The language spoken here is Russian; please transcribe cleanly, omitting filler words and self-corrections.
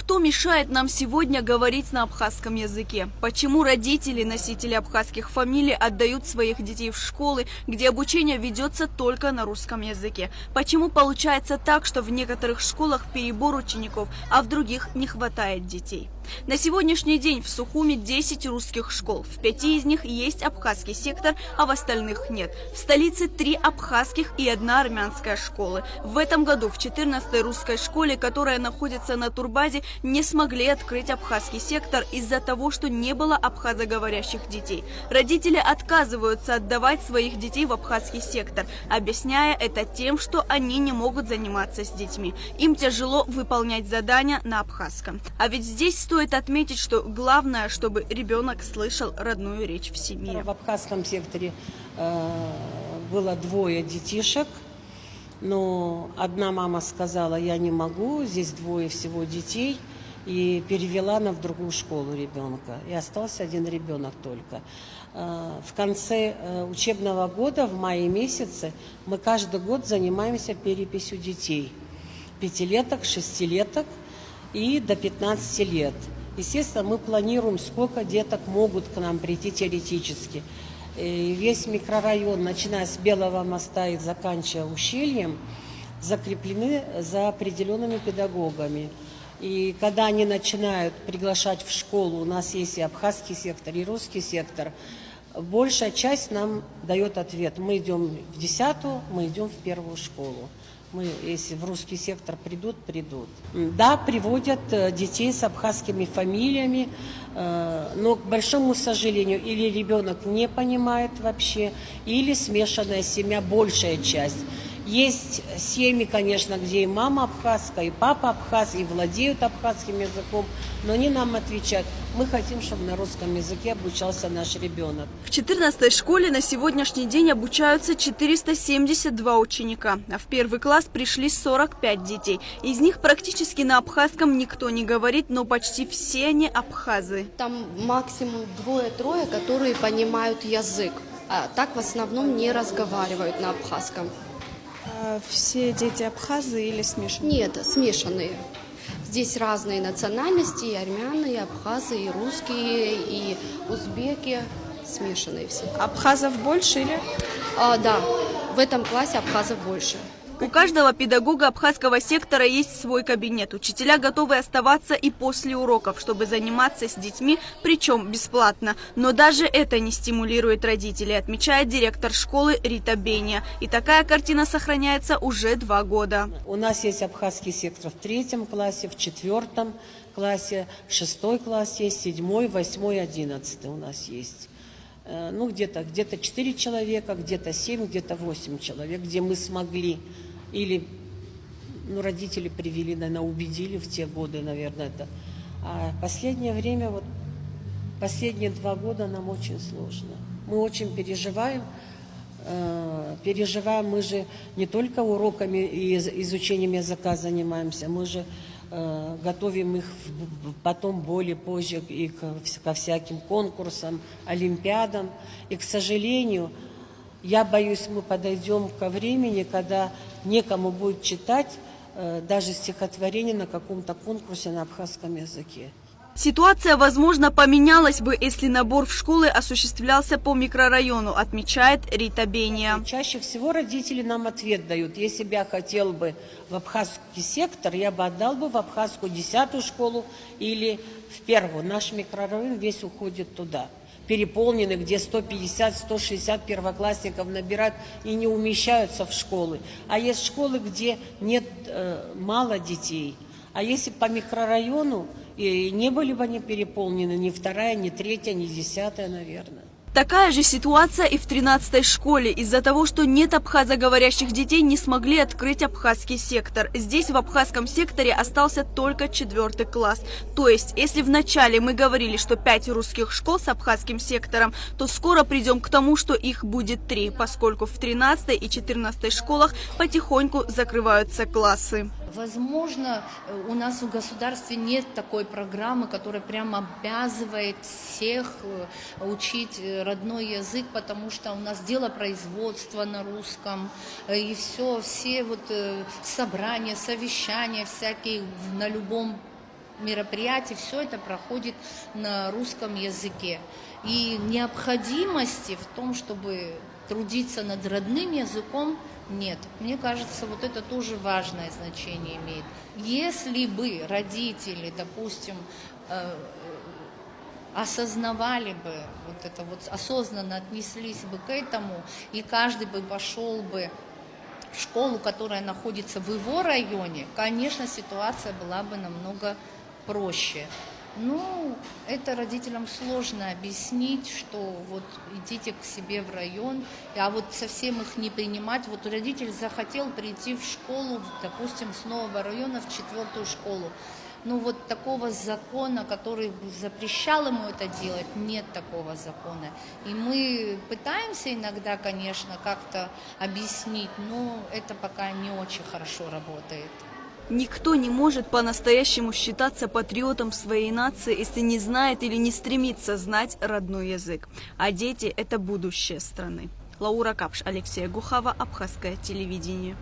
Кто мешает нам сегодня говорить на абхазском языке? Почему родители, носители абхазских фамилий, отдают своих детей в школы, где обучение ведется только на русском языке? Почему получается так, что в некоторых школах перебор учеников, а в других не хватает детей? На сегодняшний день в Сухуми 10 русских школ. В 5 из них есть абхазский сектор, а в остальных нет. В столице 3 абхазских и 1 армянская школы. В этом году в 14-й русской школе, которая находится на турбазе, не смогли открыть абхазский сектор из-за того, что не было абхазоговорящих детей. Родители отказываются отдавать своих детей в абхазский сектор, объясняя это тем, что они не могут заниматься с детьми. Им тяжело выполнять задания на абхазском. А ведь здесь стоит отметить, что главное, чтобы ребенок слышал родную речь в семье. В абхазском секторе было 2 детишек, но одна мама сказала: я не могу, здесь 2 всего детей, и перевела она в другую школу ребенка. И остался 1 ребенок только. В конце учебного года, в мае месяце, мы каждый год занимаемся переписью детей. 5-леток, 6-леток и до 15 лет. Естественно, мы планируем, сколько деток могут к нам прийти теоретически. И весь микрорайон, начиная с Белого моста и заканчивая Ущельем, закреплены за определенными педагогами. И когда они начинают приглашать в школу, у нас есть и абхазский сектор, и русский сектор, большая часть нам дает ответ: мы идем в 10-ю, мы идем в 1-ю школу. Мы, если в русский сектор придут. Да, приводят детей с абхазскими фамилиями, но, к большому сожалению, или ребенок не понимает вообще, или смешанная семья, большая часть. Есть семьи, конечно, где и мама абхазка, и папа абхаз, и владеют абхазским языком, но они нам отвечают: мы хотим, чтобы на русском языке обучался наш ребенок. В 14-й школе на сегодняшний день обучаются 472 ученика, а в 1 класс пришли 45 детей. Из них практически на абхазском никто не говорит, но почти все они абхазы. Там максимум 2-3, которые понимают язык, а так в основном не разговаривают на абхазском. Все дети абхазы или смешанные? Нет, смешанные. Здесь разные национальности: и армяне, и абхазы, и русские, и узбеки. Смешанные все. Абхазов больше или? Да, в этом классе абхазов больше. У каждого педагога абхазского сектора есть свой кабинет. Учителя готовы оставаться и после уроков, чтобы заниматься с детьми, причем бесплатно. Но даже это не стимулирует родителей, отмечает директор школы Рита Бения. И такая картина сохраняется уже 2 года. У нас есть абхазский сектор в 3 классе, в 4 классе, 6 класс есть, 7, 8, 11 у нас есть. Ну, где-то 4 человека, где-то 7, где-то 8 человек, где мы смогли. Или родители привели, наверное, убедили в те годы, наверное, это. А последнее время, вот последние 2 года нам очень сложно. Мы очень переживаем. Мы же не только уроками и изучением языка занимаемся, мы же готовим их потом более позже и ко всяким конкурсам, олимпиадам. И, к сожалению, я боюсь, мы подойдем ко времени, когда некому будет читать даже стихотворение на каком-то конкурсе на абхазском языке. Ситуация, возможно, поменялась бы, если набор в школы осуществлялся по микрорайону, отмечает Рита Бения. Чаще всего родители нам ответ дают: если бы я хотел бы в абхазский сектор, я бы отдал бы в абхазскую 10-ю школу или в 1-ю. Наш микрорайон весь уходит туда. Переполнены, где 150-160 первоклассников набирают и не умещаются в школы. А есть школы, где нет мало детей. А если по микрорайону, и не были бы они переполнены, ни 2-я, ни 3-я, ни 10-я, наверное. Такая же ситуация и в 13-й школе. Из-за того, что нет абхазоговорящих детей, не смогли открыть абхазский сектор. Здесь в абхазском секторе остался только 4 класс. То есть, если вначале мы говорили, что 5 русских школ с абхазским сектором, то скоро придем к тому, что их будет 3, поскольку в 13-й и 14-й школах потихоньку закрываются классы. Возможно, у нас в государстве нет такой программы, которая прямо обязывает всех учить родной язык, потому что у нас дело производства на русском, и все вот собрания, совещания всякие на любом мероприятий, все это проходит на русском языке. И необходимости в том, чтобы трудиться над родным языком, нет. Мне кажется, вот это тоже важное значение имеет. Если бы родители, допустим, осознавали бы вот это вот, осознанно отнеслись бы к этому, и каждый бы пошел бы в школу, которая находится в его районе, конечно, ситуация была бы намного проще. Ну, это родителям сложно объяснить, что вот идите к себе в район, а вот совсем их не принимать. Вот родитель захотел прийти в школу, допустим, с нового района в 4-ю школу. Ну вот такого закона, который запрещал ему это делать, нет такого закона. И мы пытаемся иногда, конечно, как-то объяснить, но это пока не очень хорошо работает. Никто не может по-настоящему считаться патриотом своей нации, если не знает или не стремится знать родной язык. А дети – это будущее страны. Лаура Капш, Алексей Гухава, Абхазское телевидение.